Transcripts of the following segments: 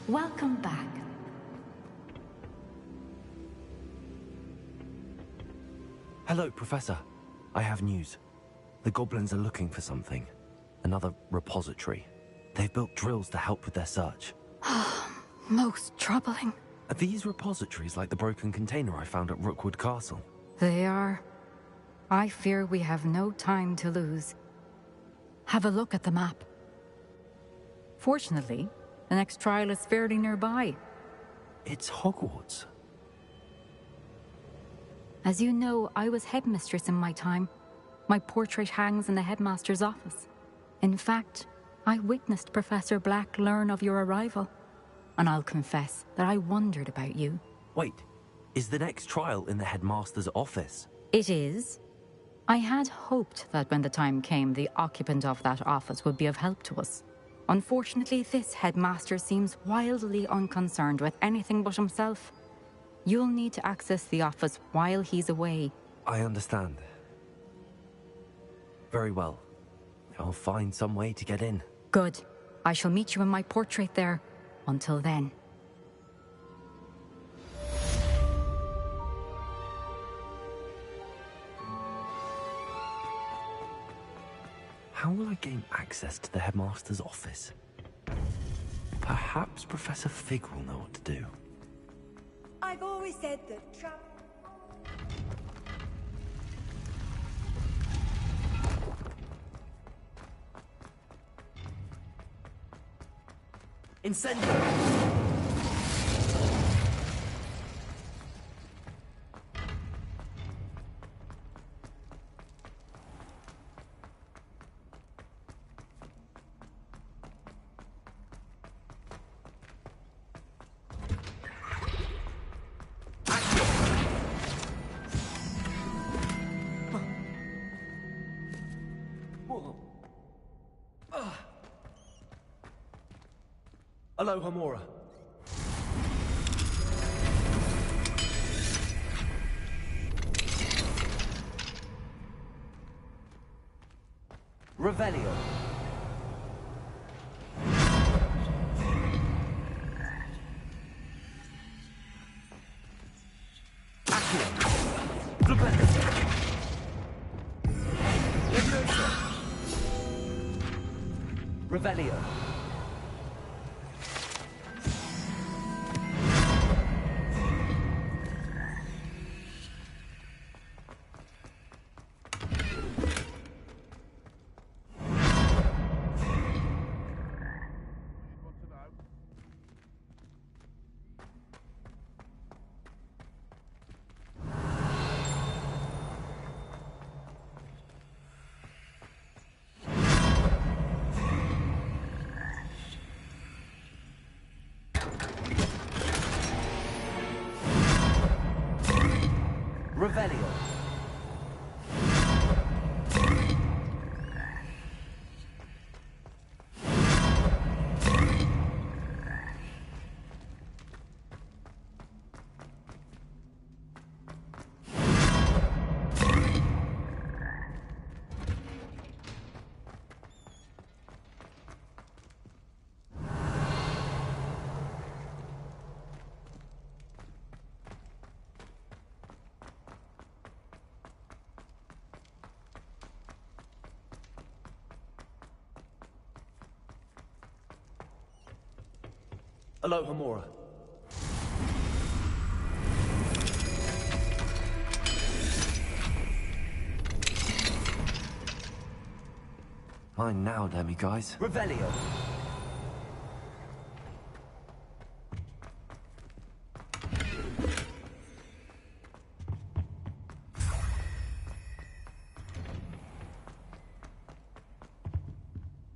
Welcome back. Hello, Professor. I have news. The goblins are looking for something. Another repository. They've built drills to help with their search. Most troubling. Are these repositories like the broken container I found at Rookwood Castle? They are. I fear we have no time to lose. Have a look at the map. Fortunately, the next trial is fairly nearby. It's Hogwarts. As you know, I was headmistress in my time. My portrait hangs in the headmaster's office. In fact, I witnessed Professor Black learn of your arrival. And I'll confess that I wondered about you. Wait, is the next trial in the headmaster's office? It is. I had hoped that when the time came, the occupant of that office would be of help to us. Unfortunately, this headmaster seems wildly unconcerned with anything but himself. You'll need to access the office while he's away. I understand. Very well. I'll find some way to get in. Good. I shall meet you in my portrait there. Until then. How will I gain access to the headmaster's office? Perhaps Professor Fig will know what to do. I've always said that trap... Incendio! Hello, Hamura. Revelio. Revelio. Revelio. Hello, Hamura. Mine now, Demi, guys. Revelio.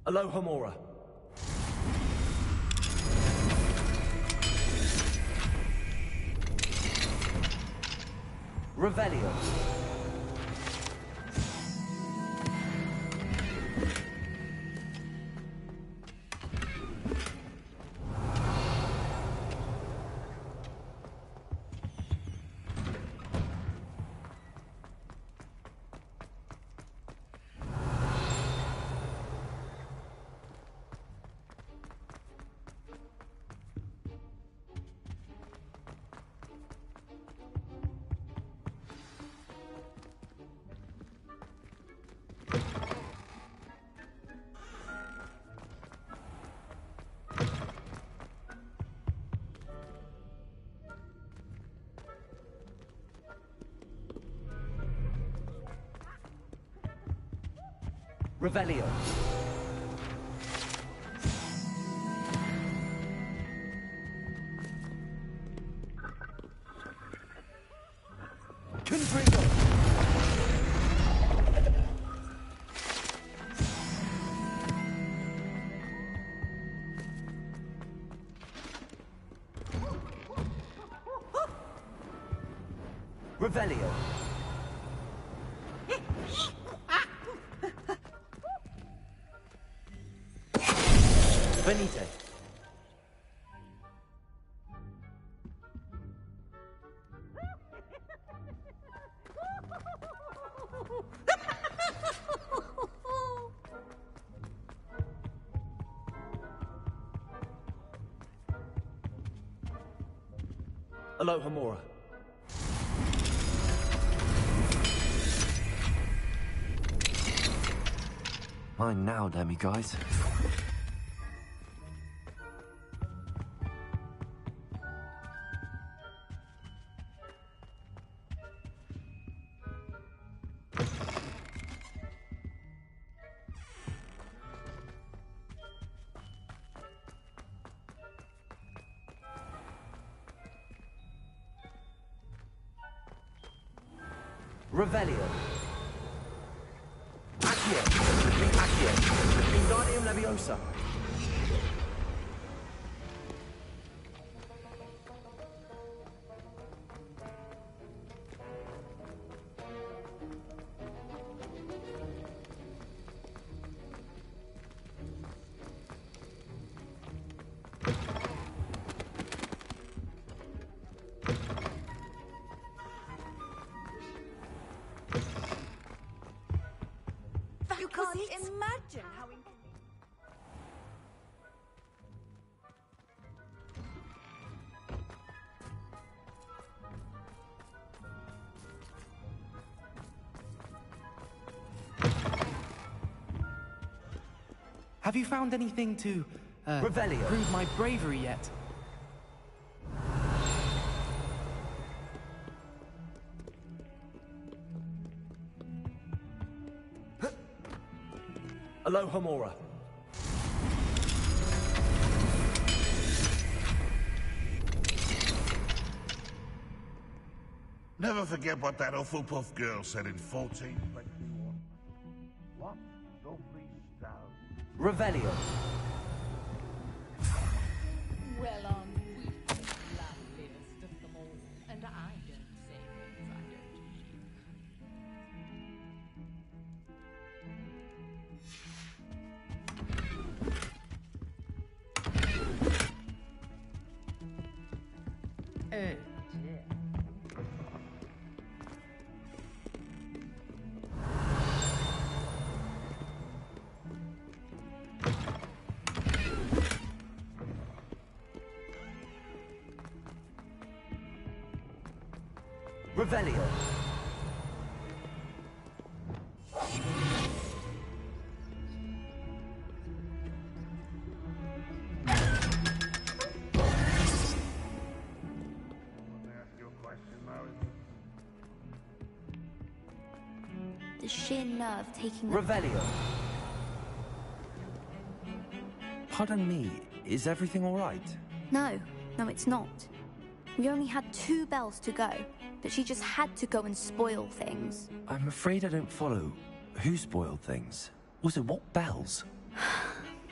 Hello, Hamura. Revelio. Revelio. Confringo. Revelio. Venite. Aloha Mora. Mine now, Demi guys. Revelio. Accio. Accio. Wingardium Leviosa. You can't imagine how inconvenient. Have you found anything to, Revelio. prove my bravery yet? Aloha Mora. Never forget what that Hufflepuff girl said in 1421. What? Lovely stone. Revelio. Well, aren't we the loveliest of them all? And I don't say things I don't mean. Oh, dear. Revelio. The sheer nerve taking the... Revelio. Pardon me, is everything all right? No, it's not. We only had 2 bells to go, but she just had to go and spoil things. I'm afraid I don't follow. Who spoiled things? Also, what bells?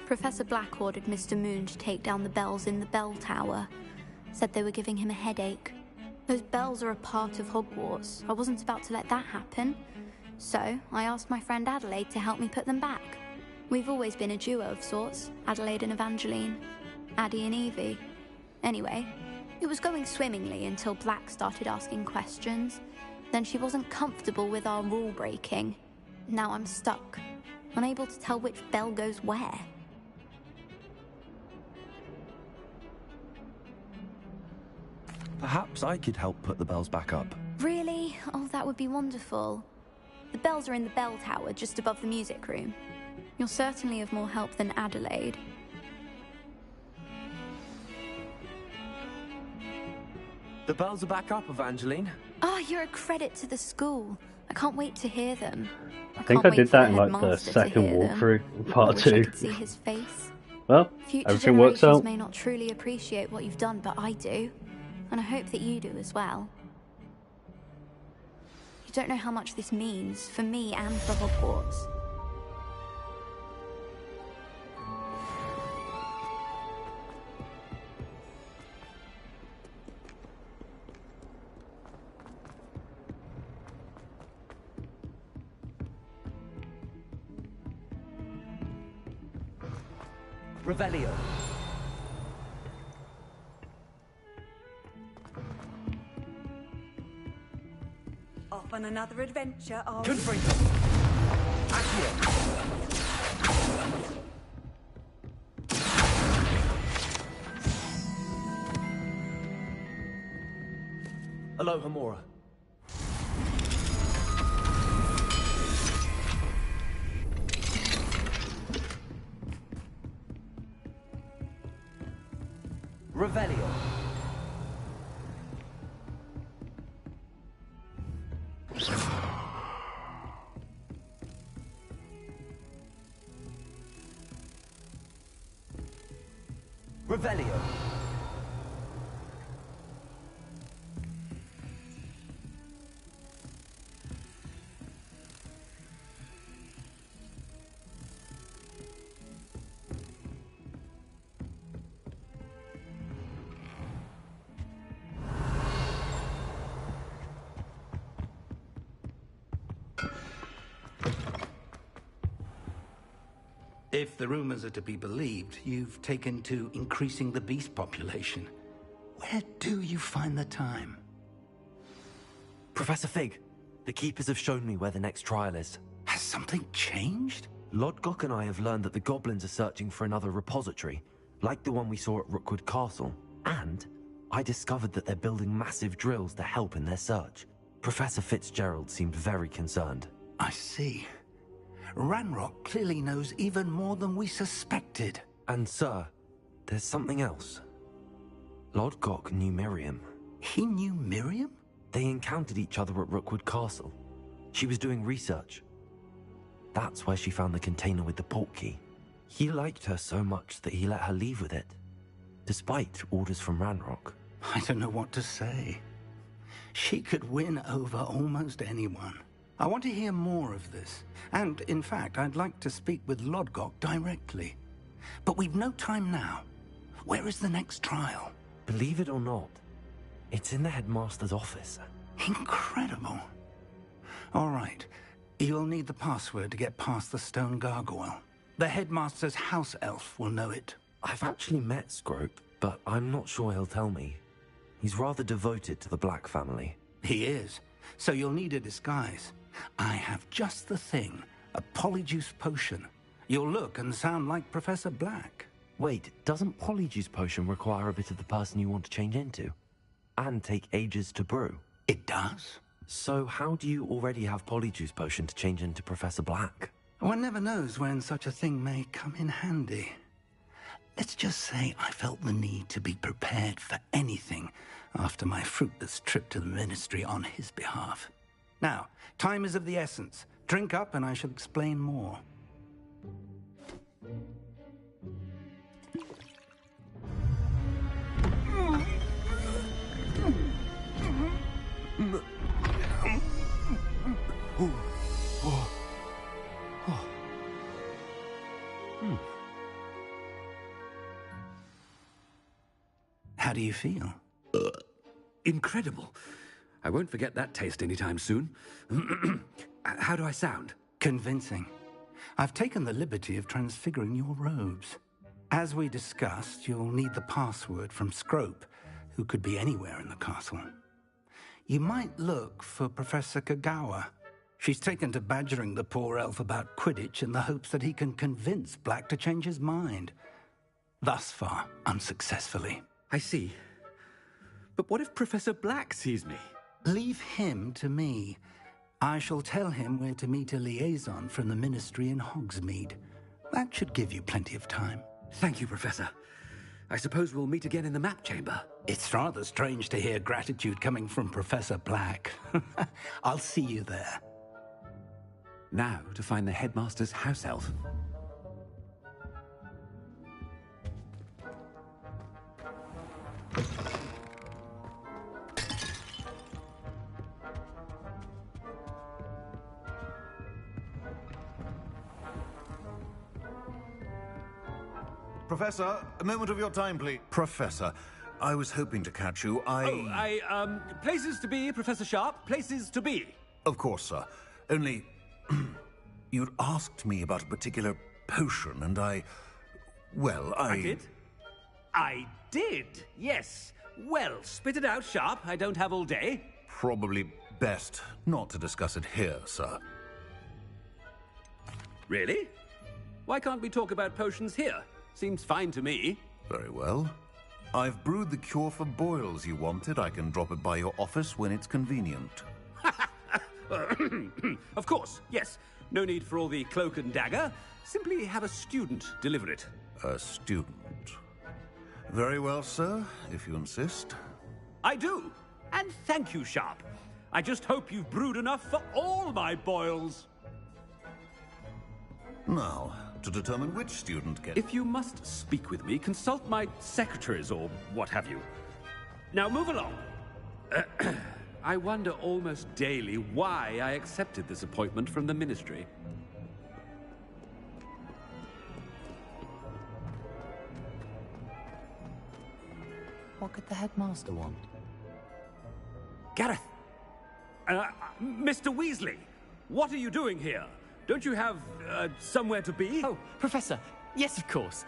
Professor Black ordered Mr. Moon to take down the bells in the bell tower. Said they were giving him a headache. Those bells are a part of Hogwarts. I wasn't about to let that happen. So, I asked my friend Adelaide to help me put them back. We've always been a duo of sorts, Adelaide and Evangeline. Addie and Evie. Anyway, it was going swimmingly until Black started asking questions. Then she wasn't comfortable with our rule breaking. Now I'm stuck, unable to tell which bell goes where. Perhaps I could help put the bells back up. Really? Oh, that would be wonderful. The bells are in the bell tower just above the music room. You're certainly of more help than Adelaide. The bells are back up, Evangeline. Oh, you're a credit to the school. I can't wait to hear them. I think I did that in like the second walkthrough in part 2. I could see his face. Well, Future everything works generations out. may not truly appreciate what you've done, but I do. And I hope that you do as well. You don't know how much this means for me and for Hogwarts. Revelio. Off on another adventure, are we? Confringo. Accio. Aloha Mora. Revelio. Revelio. If the rumors are to be believed, you've taken to increasing the beast population. Where do you find the time? Professor Fig, the Keepers have shown me where the next trial is. Has something changed? Lodgok and I have learned that the goblins are searching for another repository, like the one we saw at Rookwood Castle. And I discovered that they're building massive drills to help in their search. Professor Fitzgerald seemed very concerned. I see. Ranrock clearly knows even more than we suspected. And sir, there's something else. Lodgok knew Miriam. He knew Miriam? They encountered each other at Rookwood Castle. She was doing research. That's where she found the container with the portkey. He liked her so much that he let her leave with it, despite orders from Ranrock. I don't know what to say. She could win over almost anyone. I want to hear more of this. And, in fact, I'd like to speak with Lodgok directly. But we've no time now. Where is the next trial? Believe it or not, it's in the headmaster's office. Incredible. All right. You'll need the password to get past the stone gargoyle. The headmaster's house elf will know it. I've actually met Scrope, but I'm not sure he'll tell me. He's rather devoted to the Black family. He is. So you'll need a disguise. I have just the thing. A polyjuice potion. You'll look and sound like Professor Black. Wait, doesn't Polyjuice Potion require a bit of the person you want to change into? And take ages to brew? It does. So how do you already have Polyjuice Potion to change into Professor Black? One never knows when such a thing may come in handy. Let's just say I felt the need to be prepared for anything after my fruitless trip to the Ministry on his behalf. Now, time is of the essence. Drink up and I shall explain more. How do you feel? Incredible. I won't forget that taste anytime soon. How do I sound? Convincing. I've taken the liberty of transfiguring your robes. As we discussed, you'll need the password from Scrope, who could be anywhere in the castle. You might look for Professor Kagawa. She's taken to badgering the poor elf about Quidditch in the hopes that he can convince Black to change his mind. Thus far, unsuccessfully. I see. But what if Professor Black sees me? Leave him to me. I shall tell him where to meet a liaison from the Ministry in Hogsmeade. That should give you plenty of time. Thank you, Professor. I suppose we'll meet again in the map chamber. It's rather strange to hear gratitude coming from Professor Black. I'll see you there. Now to find the headmaster's house elf. Professor, a moment of your time, please. Professor, I was hoping to catch you. Places to be, Professor Sharp. Places to be. Of course, sir. Only, you'd asked me about a particular potion, and I did? I did, yes. Well, spit it out, Sharp. I don't have all day. Probably best not to discuss it here, sir. Really? Why can't we talk about potions here? Seems fine to me. Very well. I've brewed the cure for boils you wanted. I can drop it by your office when it's convenient. Of course, yes. No need for all the cloak and dagger. Simply have a student deliver it. A student? Very well, sir, if you insist. I do. And thank you, Sharp. I just hope you've brewed enough for all my boils. Now, to determine which student gets... If you must speak with me, consult my secretaries or what have you. Now move along. I wonder almost daily why I accepted this appointment from the Ministry. What could the headmaster want? Gareth! Mr. Weasley, what are you doing here? Don't you have, somewhere to be? Oh, Professor, yes, of course.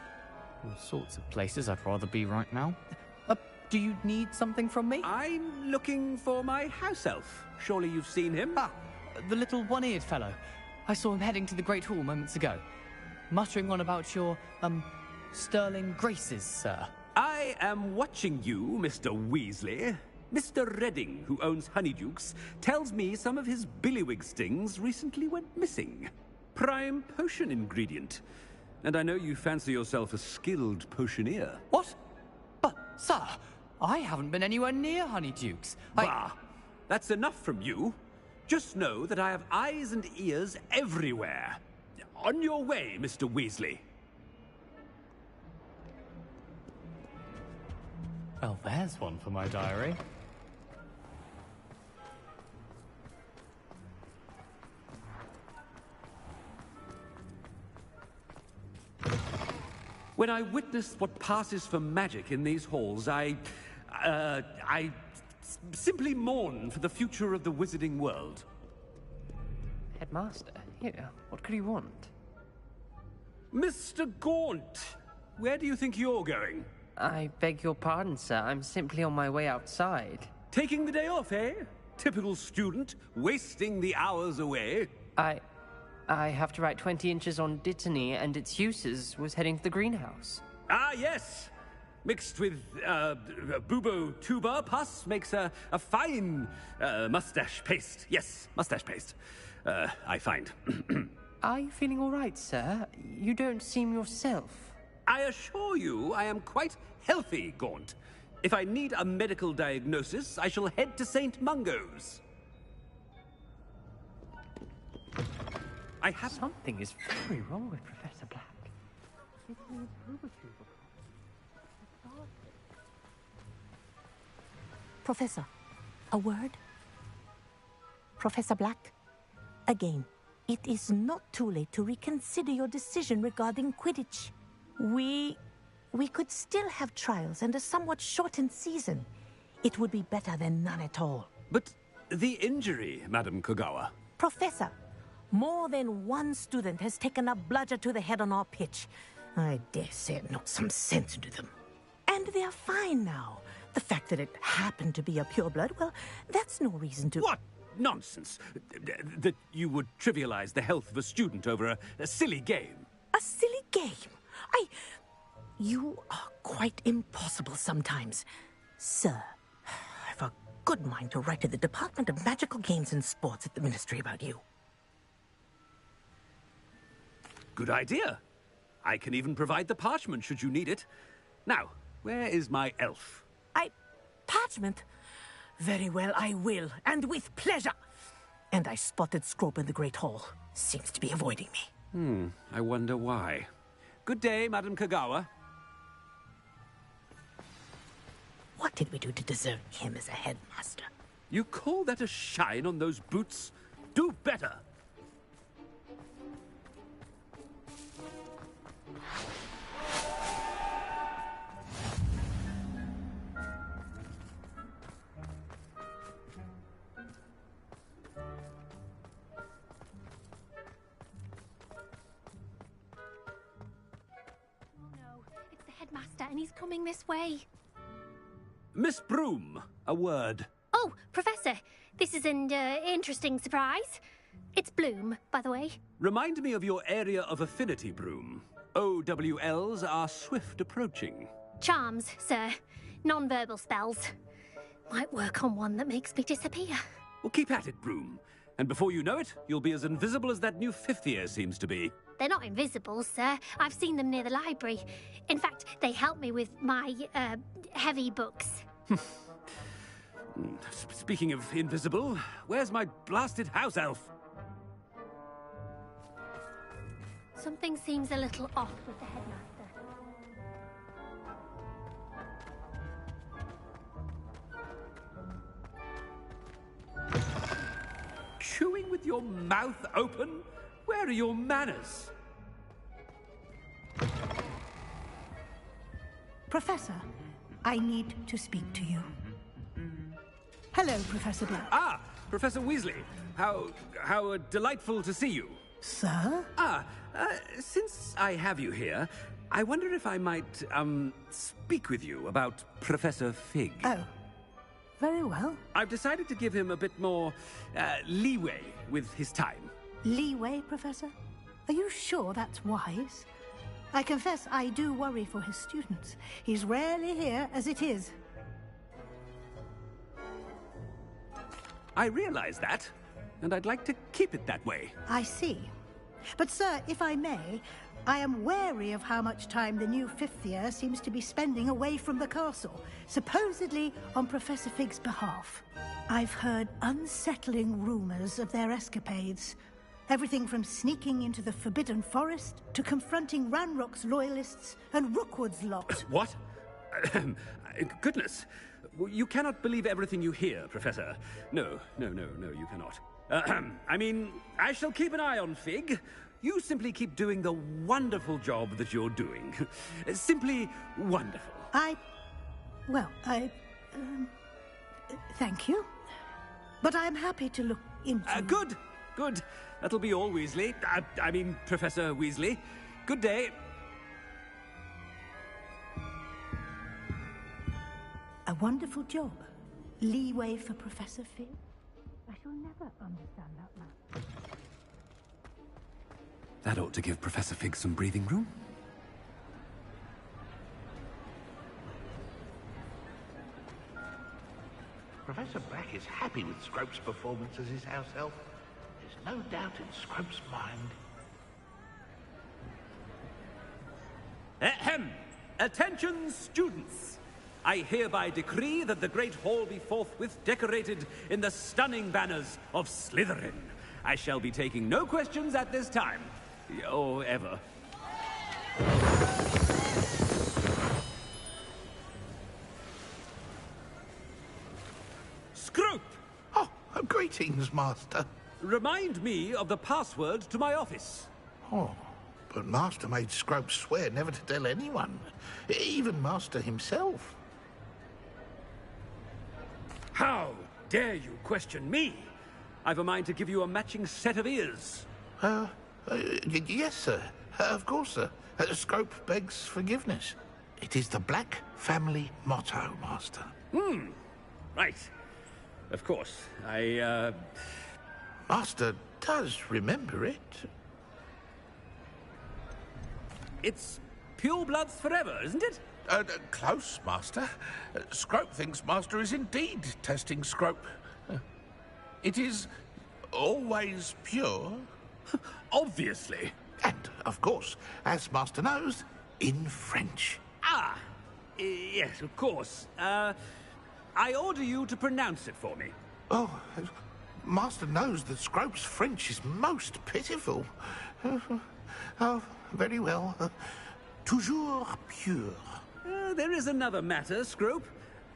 All sorts of places I'd rather be right now. Do you need something from me? I'm looking for my house elf. Surely you've seen him? Ah, the little one-eared fellow. I saw him heading to the Great Hall moments ago, muttering on about your, sterling graces, sir. I am watching you, Mr. Weasley. Mr. Redding, who owns Honeydukes, tells me some of his billywig stings recently went missing. Prime potion ingredient. And I know you fancy yourself a skilled potioneer. What? But, sir, I haven't been anywhere near Honeydukes. Bah! That's enough from you. Just know that I have eyes and ears everywhere. On your way, Mr. Weasley. Well, there's one for my diary. When I witness what passes for magic in these halls, I simply mourn for the future of the wizarding world. Headmaster, here, what could he want? Mr. Gaunt, where do you think you're going? I beg your pardon, sir. I'm simply on my way outside. Taking the day off, eh? Typical student, wasting the hours away. I have to write 20 inches on Dittany and its uses. Was heading to the greenhouse. Ah, yes. Mixed with bubo tuber pus makes a fine mustache paste. Yes, mustache paste. I find. Are you feeling all right, sir? You don't seem yourself. I assure you I am quite healthy, Gaunt. If I need a medical diagnosis, I shall head to St. Mungo's. I have... Something is very wrong with Professor Black. Professor, a word? Professor Black, again, it is not too late to reconsider your decision regarding Quidditch. We could still have trials and a somewhat shortened season. It would be better than none at all. But the injury, Madam Kogawa. Professor, more than one student has taken a bludger to the head on our pitch. I dare say it knocked some sense into them. And they're fine now. The fact that it happened to be a pureblood, well, that's no reason to... What nonsense! That you would trivialize the health of a student over a silly game. A silly game? You are quite impossible sometimes. Sir, I've a good mind to write to the Department of Magical Games and Sports at the Ministry about you. Good idea. I can even provide the parchment should you need it. Now, where is my elf? Parchment? Very well, I will, and with pleasure. And I spotted Scrope in the Great Hall. Seems to be avoiding me. I wonder why. Good day, Madam Kagawa. What did we do to deserve him as a headmaster? You call that a shine on those boots? Do better! Headmaster, and he's coming this way. Miss Broom, a word. Oh, Professor, this is an interesting surprise. It's Bloom, by the way. Remind me of your area of affinity, Broom. OWLs are swift approaching. Charms, sir. Non-verbal spells. Might work on one that makes me disappear. Well, keep at it, Broom. And before you know it, you'll be as invisible as that new fifth year seems to be. They're not invisible, sir. I've seen them near the library. In fact, they help me with my, heavy books. Speaking of invisible, where's my blasted house elf? Something seems a little off with the headmaster. Chewing with your mouth open? Where are your manners? Professor, I need to speak to you. Hello, Professor Black. Ah, Professor Weasley. How delightful to see you. Sir? Since I have you here, I wonder if I might, speak with you about Professor Fig. Oh, very well. I've decided to give him a bit more, leeway with his time. Leeway, Professor? Are you sure that's wise? I confess I do worry for his students. He's rarely here as it is. I realize that, and I'd like to keep it that way. I see. But, sir, if I may, I am wary of how much time the new fifth year seems to be spending away from the castle, supposedly on Professor Fig's behalf. I've heard unsettling rumors of their escapades. Everything from sneaking into the Forbidden Forest to confronting Ranrock's loyalists and Rookwood's lot. What? Goodness. You cannot believe everything you hear, Professor. No, you cannot. I mean, I shall keep an eye on Fig. You simply keep doing the wonderful job that you're doing. Simply wonderful. Thank you. But I'm happy to look into... Good. That'll be all, Weasley. I mean, Professor Weasley. Good day. A wonderful job. Leeway for Professor Fig. I shall never understand that man. That ought to give Professor Fig some breathing room. Professor Black is happy with Scrope's performance as his house elf. There's no doubt in Scrope's mind. Ahem! Attention, students! I hereby decree that the Great Hall be forthwith decorated in the stunning banners of Slytherin. I shall be taking no questions at this time. Or ever. Scrope! Oh, greetings, Master. Remind me of the password to my office. Oh, but Master made Scrope swear never to tell anyone. Even Master himself. How dare you question me? I've a mind to give you a matching set of ears. Yes, sir. Of course, sir. Scrope begs forgiveness. It is the Black family motto, Master. Right. Of course. Master does remember it. It's pure bloods forever, isn't it? Close, Master. Scrope thinks Master is indeed testing Scrope. It is always pure. Obviously. And, of course, as Master knows, in French. Yes, of course. I order you to pronounce it for me. Oh, Master knows that Scrope's French is most pitiful. Oh, very well. Toujours pure. There is another matter, Scrope.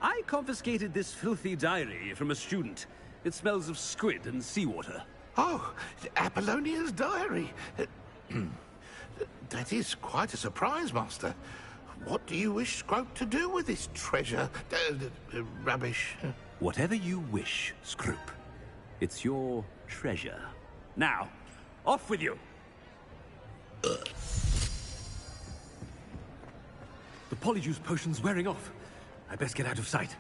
I confiscated this filthy diary from a student. It smells of squid and seawater. Oh, Apollonia's diary. That is quite a surprise, Master. What do you wish Scrope to do with this treasure? Rubbish. Whatever you wish, Scrope. It's your treasure. Now, off with you! The polyjuice potion's wearing off. I best get out of sight.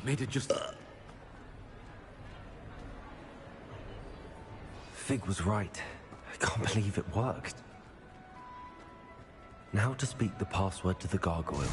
Made it just... Fig was right. I can't believe it worked. Now to speak the password to the gargoyle.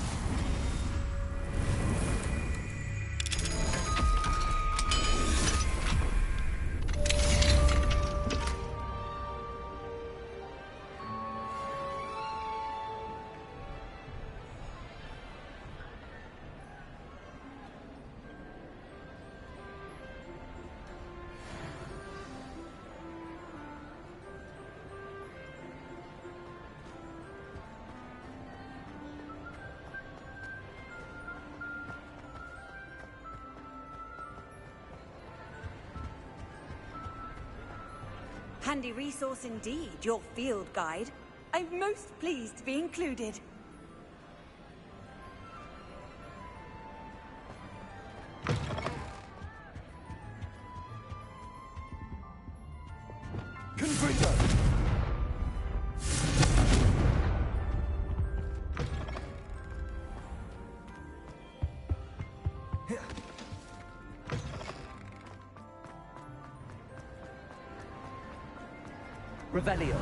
Handy resource indeed, your field guide. I'm most pleased to be included. Revelio.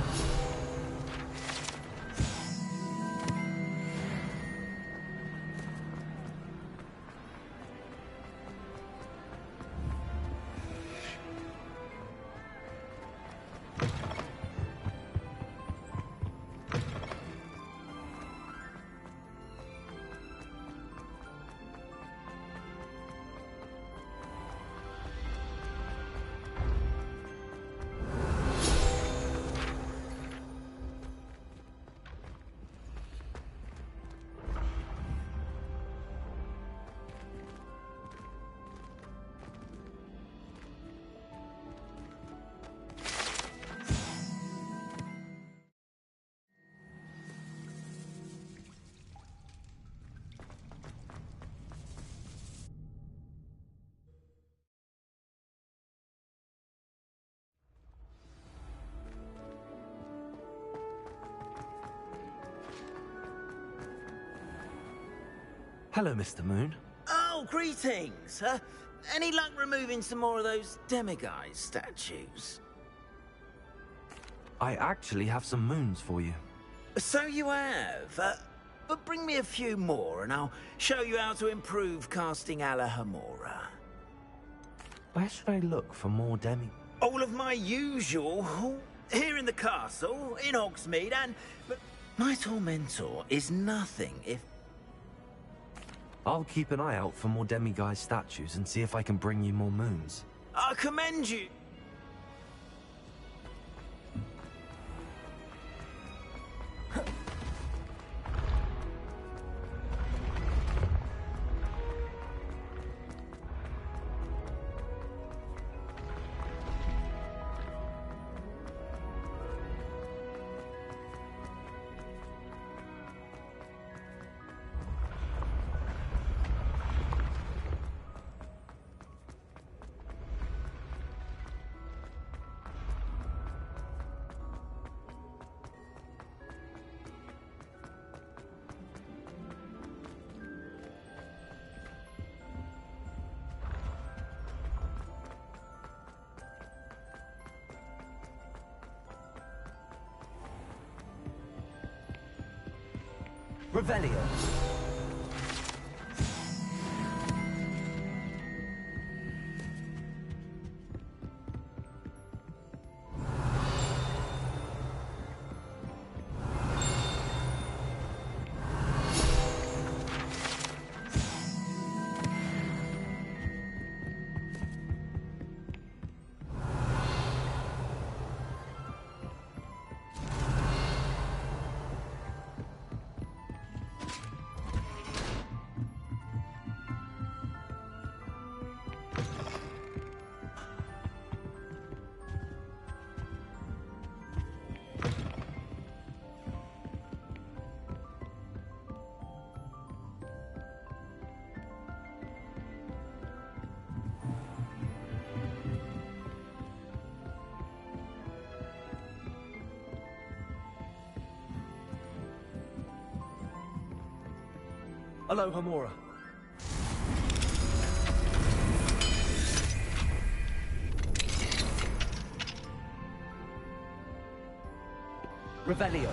Hello, Mr. Moon. Oh, greetings. Any luck removing some more of those demiguise statues? I actually have some moons for you. So you have. But bring me a few more and I'll show you how to improve casting Alahamora. Where should I look for more demi... All of my usual. Here in the castle, in Hogsmeade, and... But my tormentor is nothing if... I'll keep an eye out for more demiguise statues and see if I can bring you more moons. I commend you. Revelio. Aloha Mora. Revelio.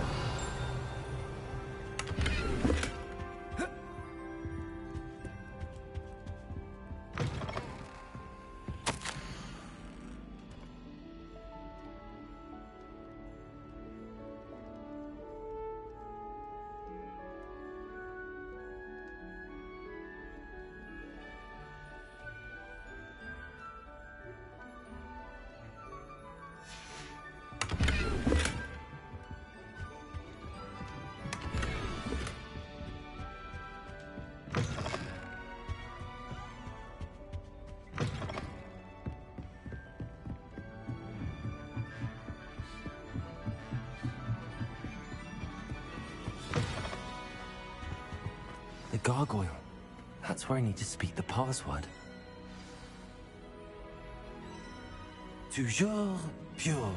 The gargoyle. That's where I need to speak the password. Toujours pure.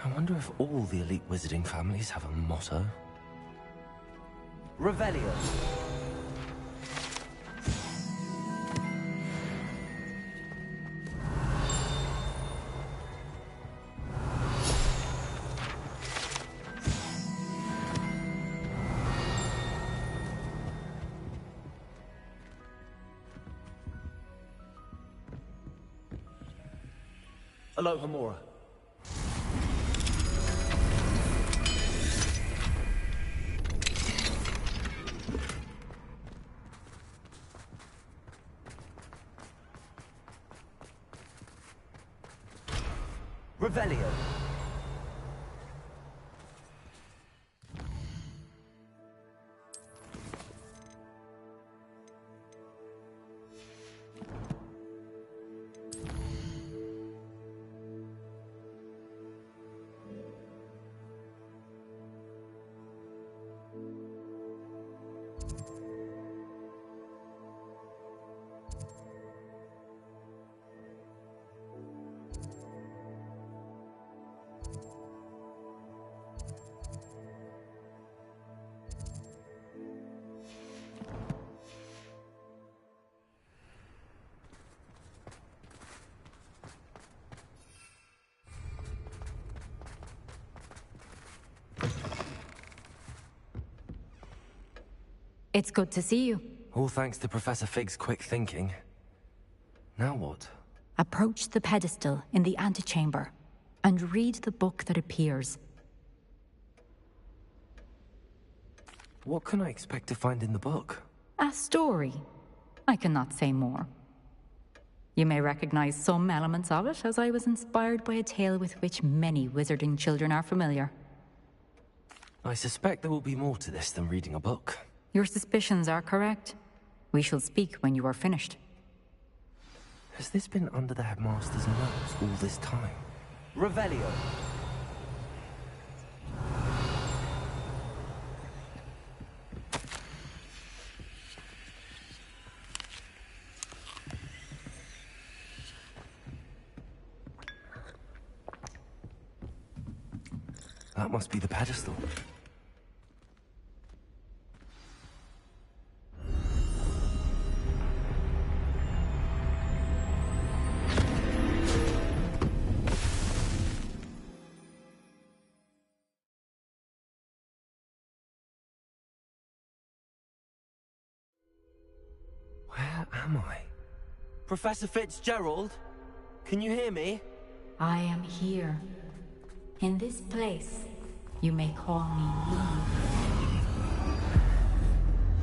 I wonder if all the elite wizarding families have a motto. Revelio. Aloha Mora. Revelio. It's good to see you. All thanks to Professor Fig's quick thinking. Now what? Approach the pedestal in the antechamber and read the book that appears. What can I expect to find in the book? A story. I cannot say more. You may recognize some elements of it, as I was inspired by a tale with which many wizarding children are familiar. I suspect there will be more to this than reading a book. Your suspicions are correct. We shall speak when you are finished. Has this been under the headmaster's nose all this time? Revelio. That must be the pedestal. Where am I? Professor Fitzgerald? Can you hear me? I am here. In this place, you may call me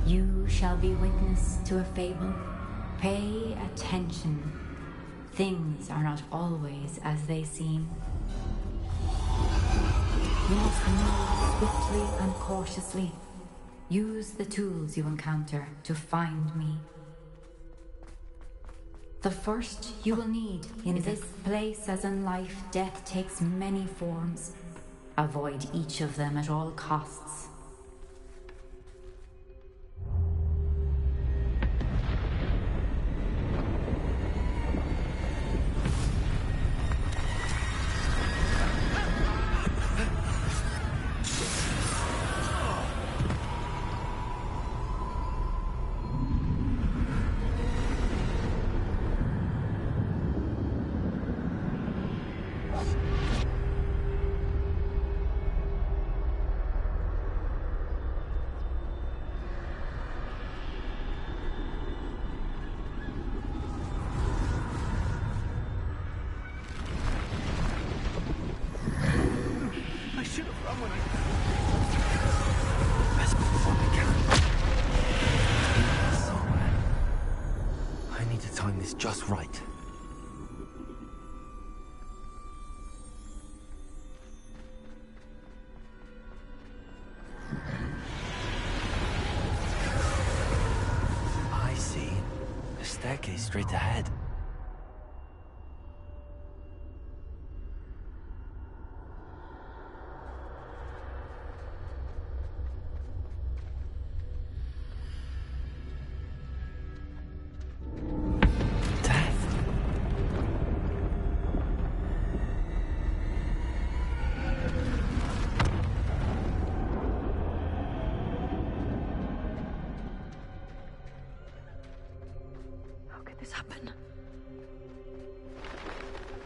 Eve. You shall be witness to a fable. Pay attention. Things are not always as they seem. You must move swiftly and cautiously. Use the tools you encounter to find me. The first you will need in this place, as in life, death takes many forms. Avoid each of them at all costs. was right. I see. A staircase straight ahead.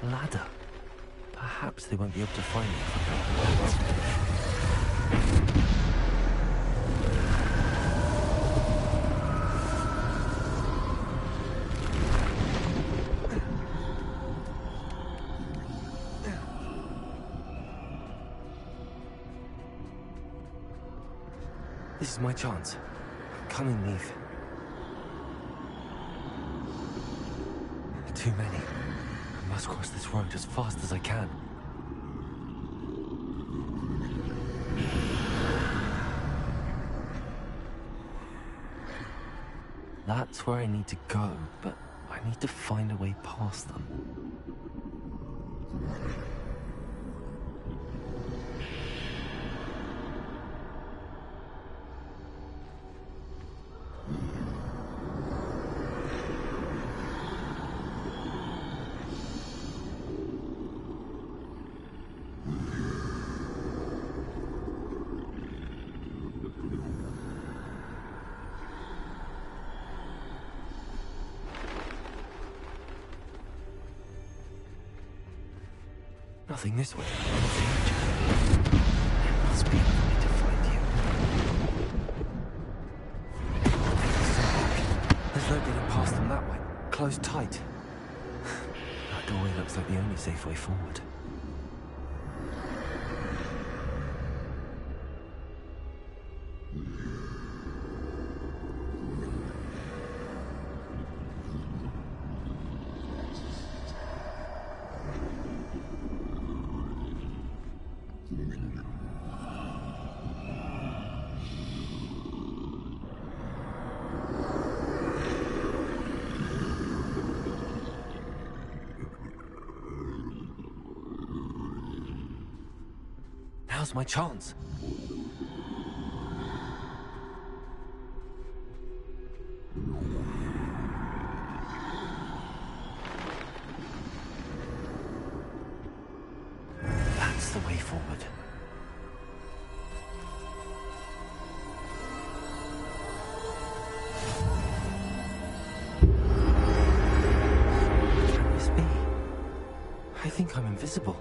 Ladder. Perhaps they won't be able to find it. This is my chance. Come and leave. Too many. I must cross this road as fast as I can. That's where I need to go, but I need to find a way past them. Nothing this way. There must be another way to find you. There's no getting past them that way. Closed tight. That doorway looks like the only safe way forward. Now's my chance. That's the way forward. Can this be? I think I'm invisible.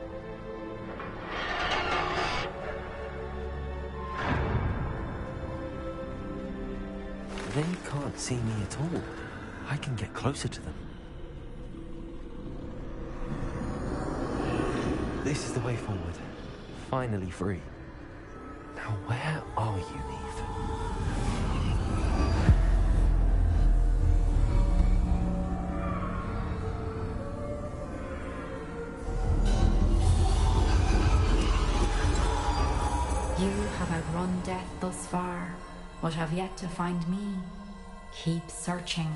They can't see me at all. I can get closer to them. This is the way forward. Finally free. Now where are you, Eve? You have outrun death thus far, but have yet to find me. Keep searching,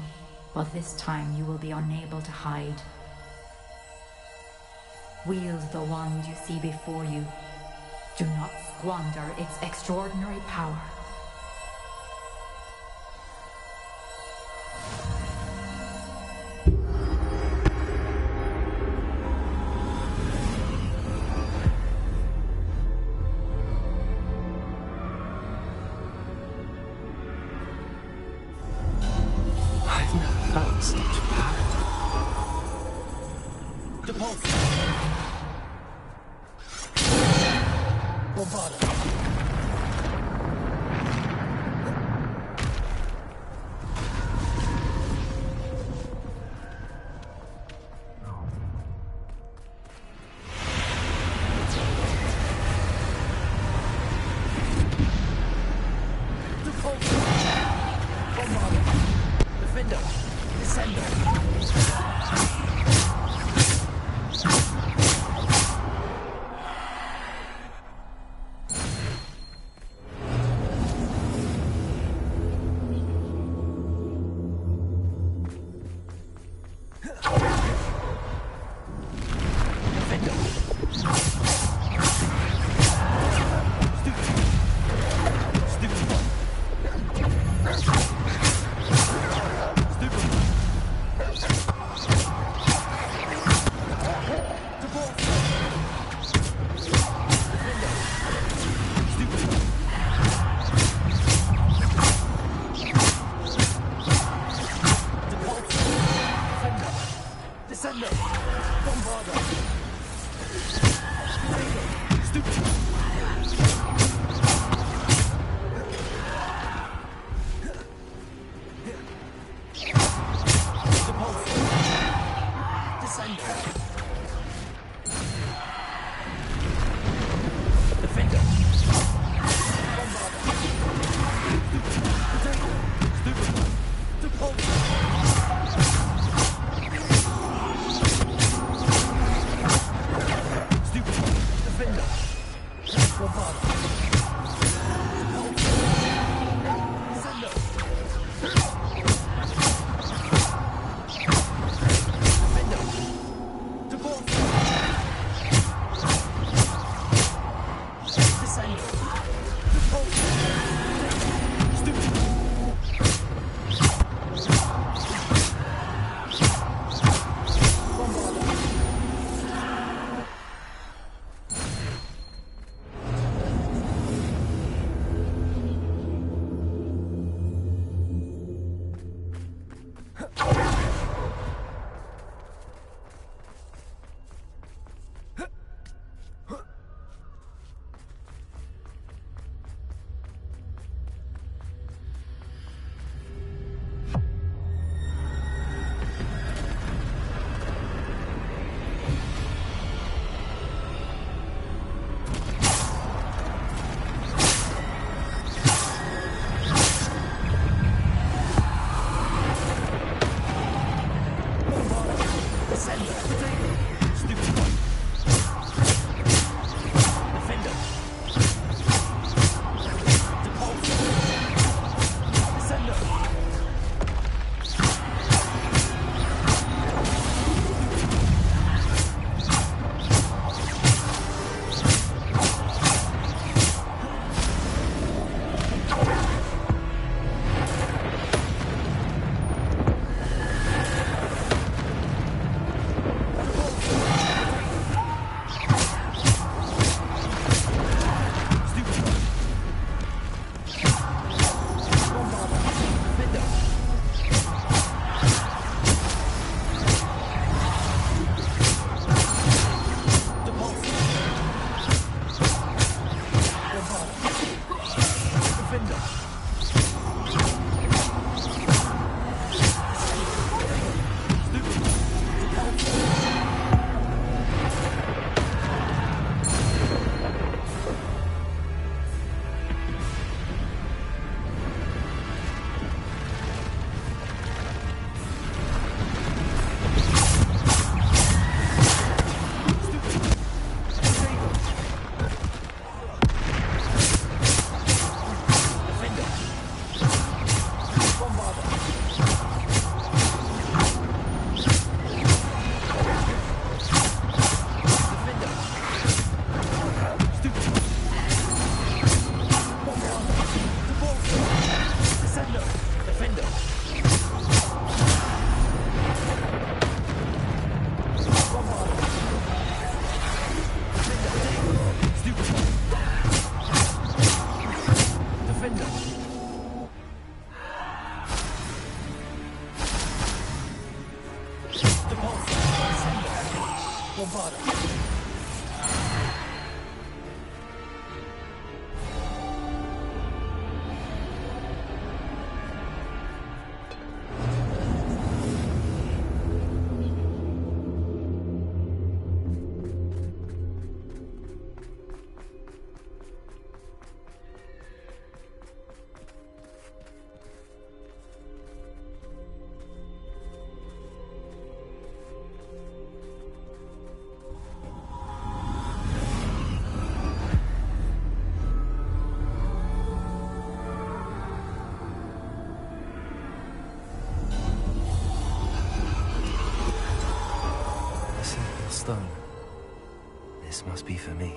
but this time you will be unable to hide. Wield the wand you see before you. Do not squander its extraordinary power. I've never felt such power. Depulse! Bombada! Defender! Descender! stone. This must be for me.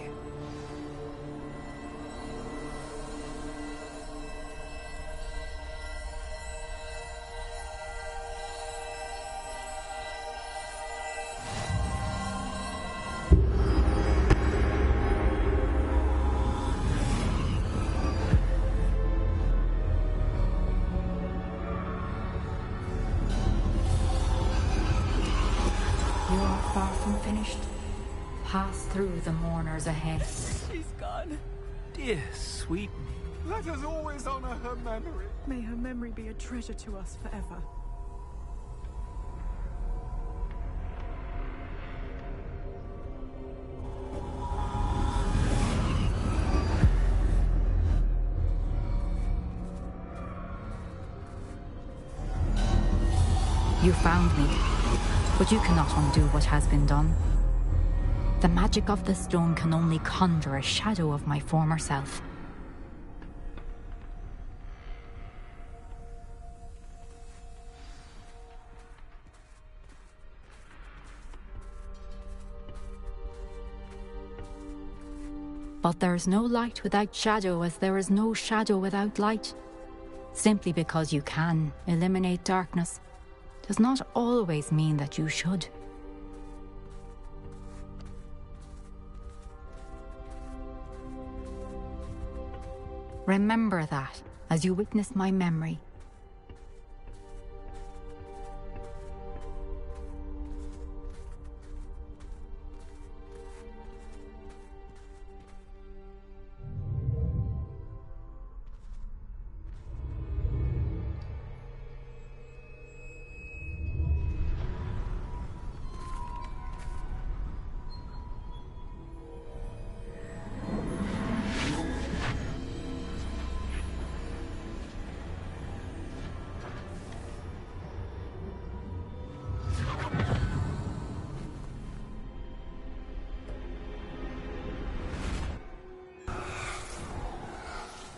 You are far from finished. Pass through the mourners ahead. She's gone. Dear sweet. Let us always honor her memory. May her memory be a treasure to us forever. You found me, but you cannot undo what has been done. The magic of the stone can only conjure a shadow of my former self. But there's no light without shadow, as there is no shadow without light. Simply because you can eliminate darkness does not always mean that you should. Remember that as you witness my memory.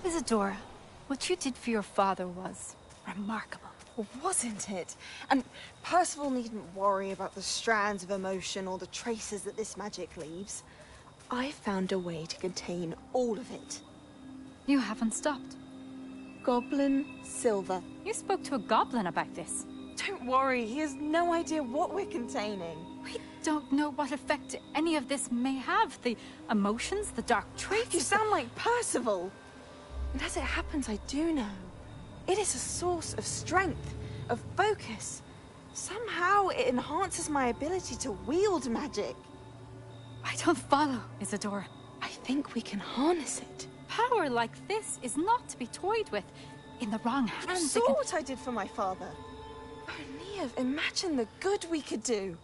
Isadora, what you did for your father was remarkable. Well, wasn't it? And Percival needn't worry about the strands of emotion or the traces that this magic leaves. I found a way to contain all of it. You haven't stopped. Goblin Silver. You spoke to a goblin about this. Don't worry, he has no idea what we're containing. We don't know what effect any of this may have. The emotions, the dark traits. You sound like Percival. And as it happens, I do know. It is a source of strength, of focus. Somehow it enhances my ability to wield magic. I don't follow, Isadora. I think we can harness it. Power like this is not to be toyed with. In the wrong hands, You saw what I did for my father. Oh, Neve, imagine the good we could do.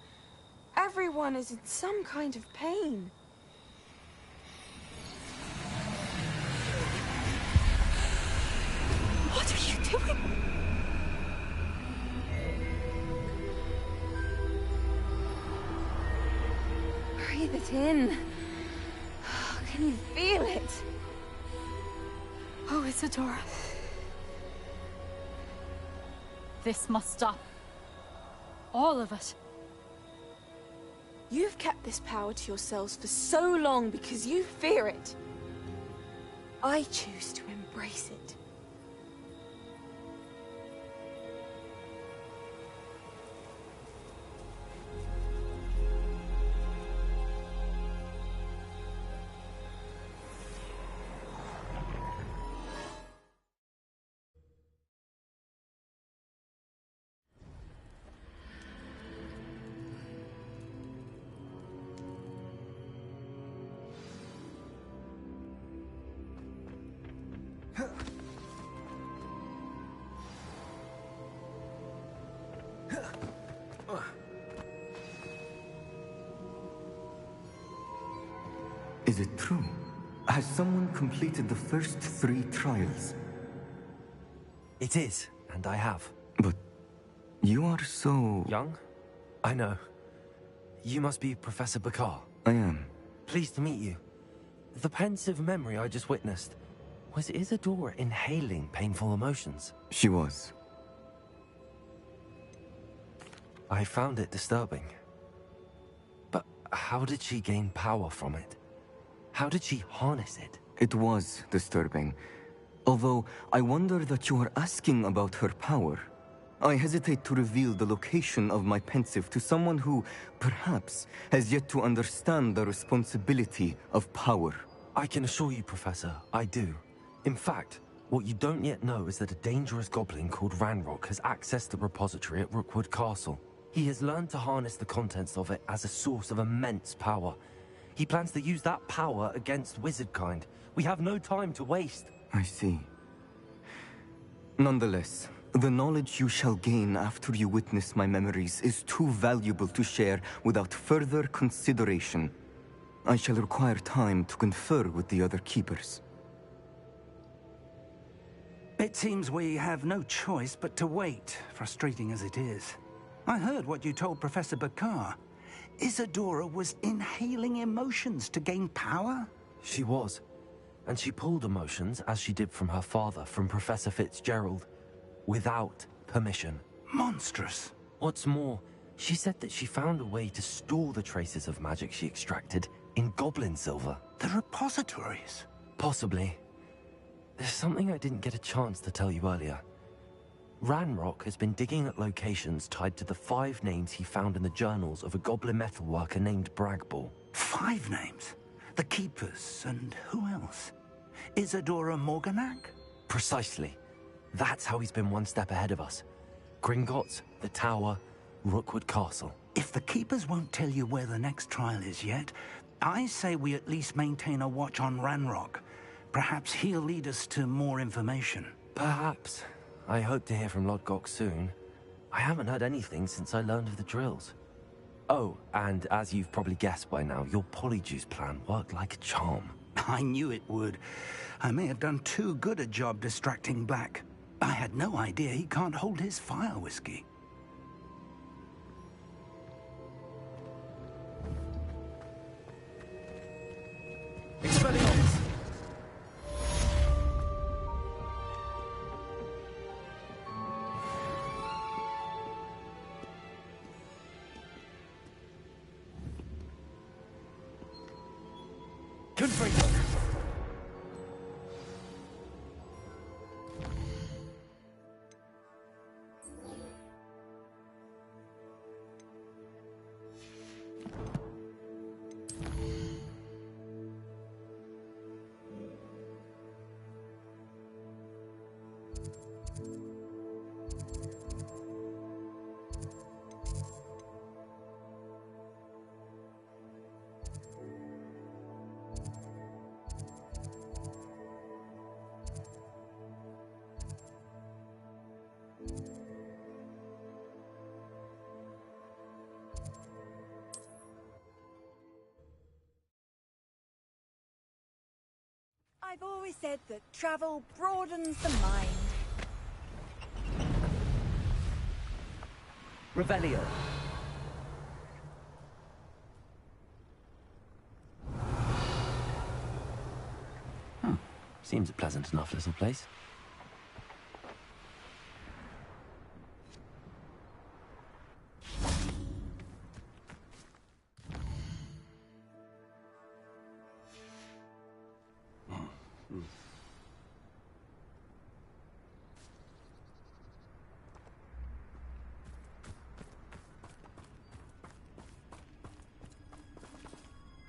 Everyone is in some kind of pain. What are you doing? Breathe it in. Can you feel it? Oh, Isadora. This must stop. All of it. You've kept this power to yourselves for so long because you fear it. I choose to embrace it. Is it true? Has someone completed the first 3 trials? It is, and I have. But you are so... young? I know. You must be Professor Bakar. I am. Pleased to meet you. The pensive memory I just witnessed, was Isadora inhaling painful emotions? She was. I found it disturbing. But how did she gain power from it? How did she harness it? It was disturbing. Although, I wonder that you are asking about her power. I hesitate to reveal the location of my pensive to someone who, perhaps, has yet to understand the responsibility of power. I can assure you, Professor, I do. In fact, what you don't yet know is that a dangerous goblin called Ranrock has accessed the repository at Rookwood Castle. He has learned to harness the contents of it as a source of immense power. He plans to use that power against wizardkind. We have no time to waste. I see. Nonetheless, the knowledge you shall gain after you witness my memories is too valuable to share without further consideration. I shall require time to confer with the other keepers. It seems we have no choice but to wait, frustrating as it is. I heard what you told Professor Bakar. Isadora was inhaling emotions to gain power? She was. And she pulled emotions, as she did from her father, from Professor Fitzgerald, without permission. Monstrous. What's more, she said that she found a way to store the traces of magic she extracted In goblin silver? The repositories? Possibly. There's something I didn't get a chance to tell you earlier. Ranrock has been digging at locations tied to the 5 names he found in the journals of a goblin metalworker named Bragball. 5 names? The Keepers, and who else? Isadora Morganac? Precisely. That's how he's been one step ahead of us. Gringotts, the Tower, Rookwood Castle. If the Keepers won't tell you where the next trial is yet, I say we at least maintain a watch on Ranrock. Perhaps he'll lead us to more information. Perhaps. I hope to hear from Lodgok soon. I haven't heard anything since I learned of the drills. Oh, and as you've probably guessed by now, your polyjuice plan worked like a charm. I knew it would. I may have done too good a job distracting Black. I had no idea he can't hold his fire whiskey. Expelliarmus! Confringo! I've always said that travel broadens the mind. Revelio. Seems a pleasant enough little place.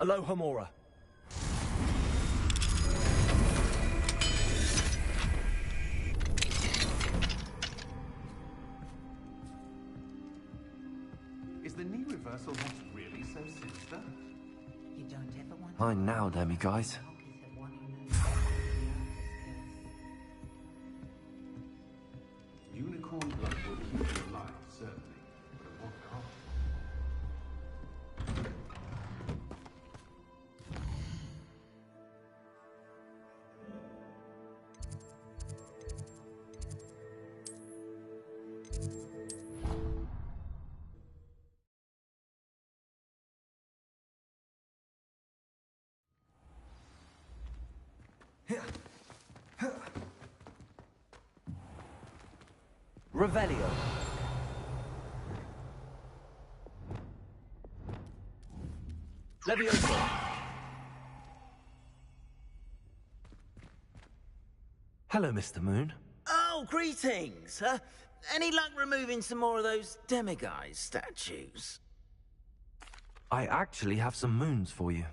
Aloha Mora. Is the knee reversal not really so sinister? You don't ever want Fine now, Demi guys. Unicorn blood will keep you alive, certainly. But at what cost? Revelio. Levioso. Hello, Mr. Moon. Oh, greetings. Any luck removing some more of those demiguise statues? I actually have some moons for you.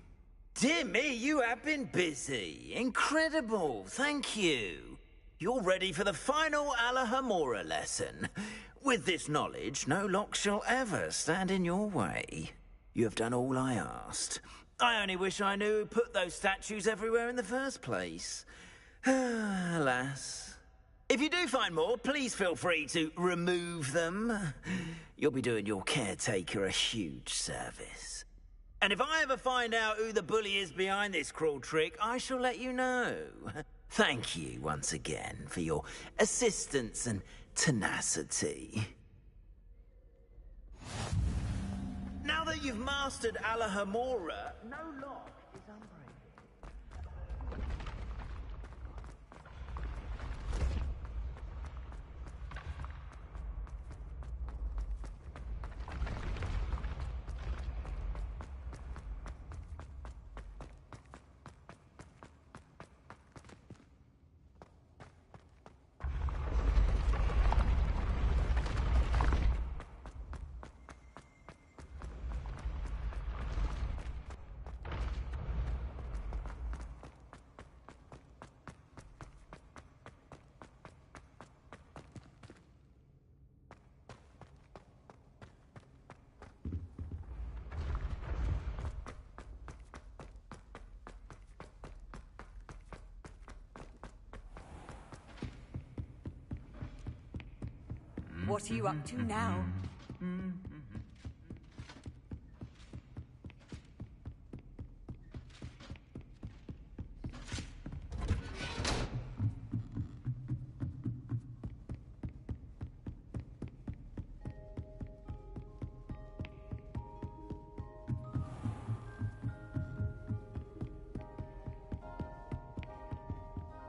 Dear me, you have been busy. Incredible. Thank you. You're ready for the final Alahamora lesson. With this knowledge, no lock shall ever stand in your way. You have done all I asked. I only wish I knew who put those statues everywhere in the first place. Alas. If you do find more, please feel free to remove them. You'll be doing your caretaker a huge service. And if I ever find out who the bully is behind this cruel trick, I shall let you know. Thank you once again for your assistance and tenacity. Now that you've mastered Alahamora, no lock is unbreakable. What are you up to now?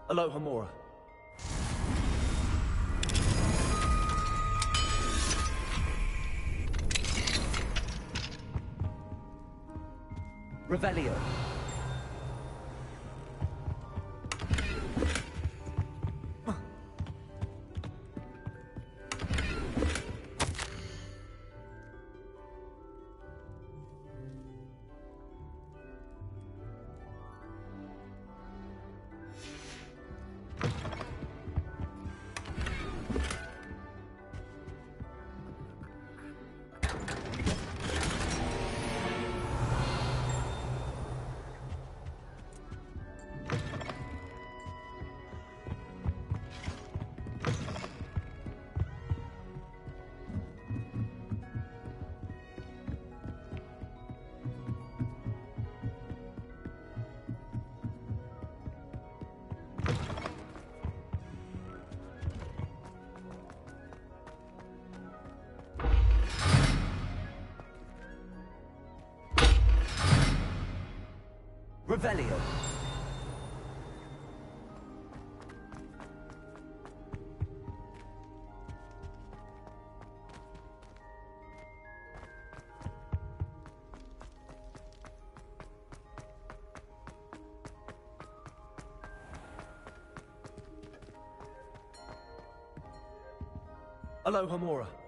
Aloha Mora. Revelio. Revelio. Aloha Mora.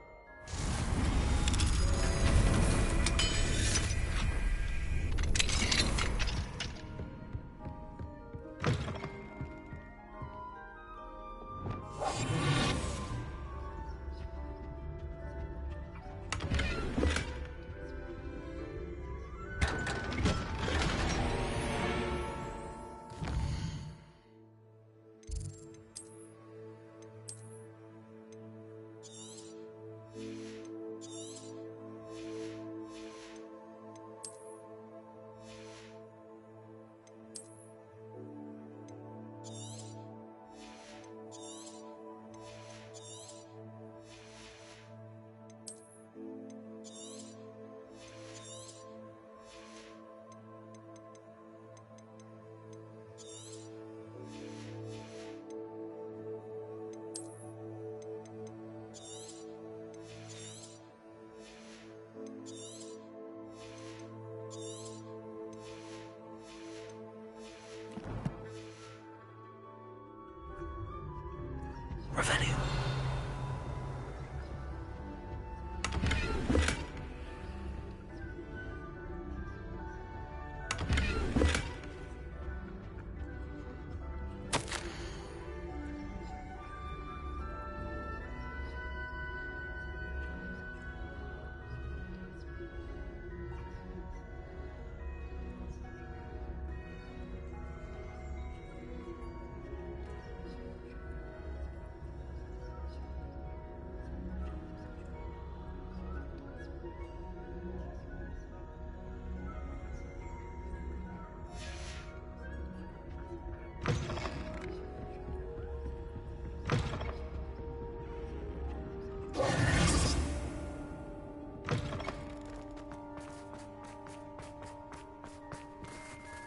Revelio.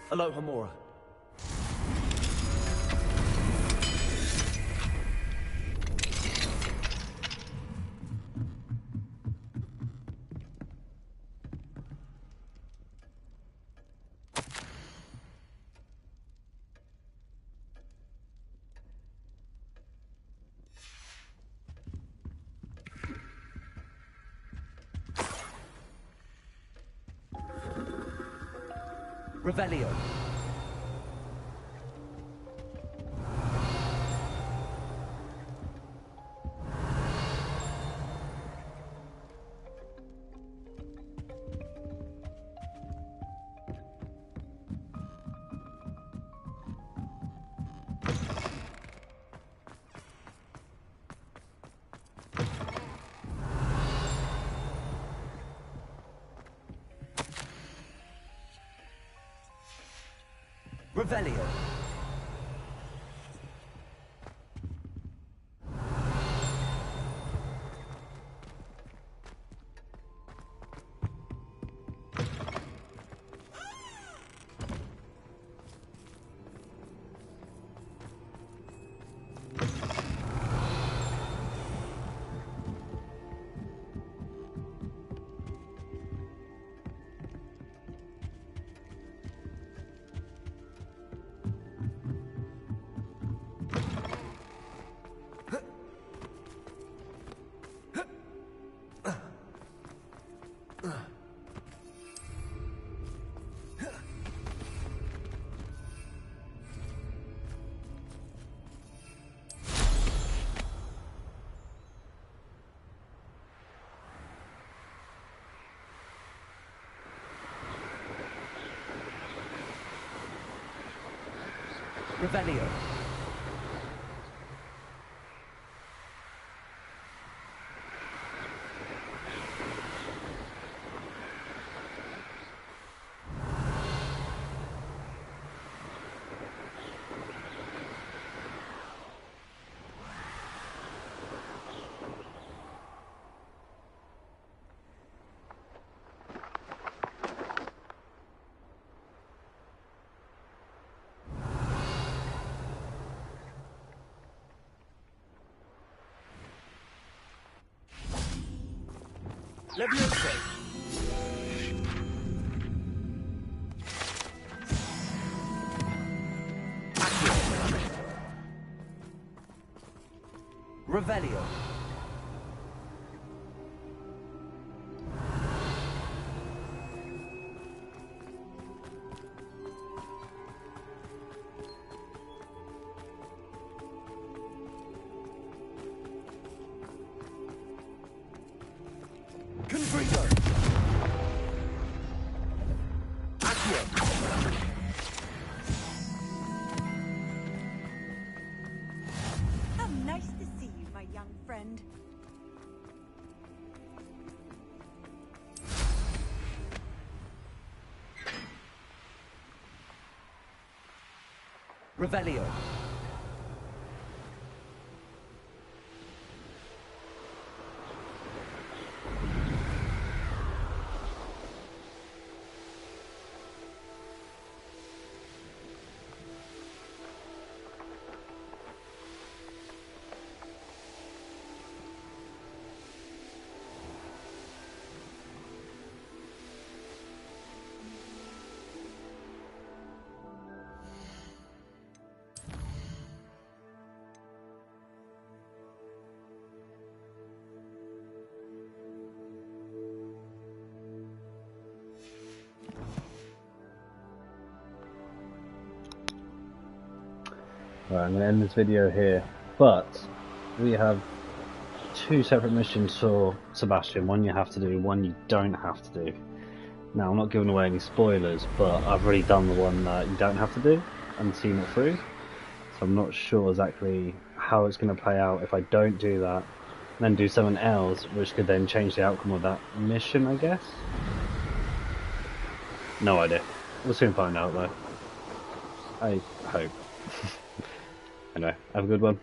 Aloha Mora. Revelio. Revelio. Revelio. Leviosa. Revelio. Confringo. Accio. How nice to see you, my young friend. Revelio. Right, I'm going to end this video here, but we have 2 separate missions for Sebastian. One you have to do, one you don't have to do. Now, I'm not giving away any spoilers, but I've already done the one that you don't have to do and seen it through. So I'm not sure exactly how it's going to play out if I don't do that, then do something else, which could then change the outcome of that mission, I guess? No idea. We'll soon find out, though. I hope. Anyway, have a good one.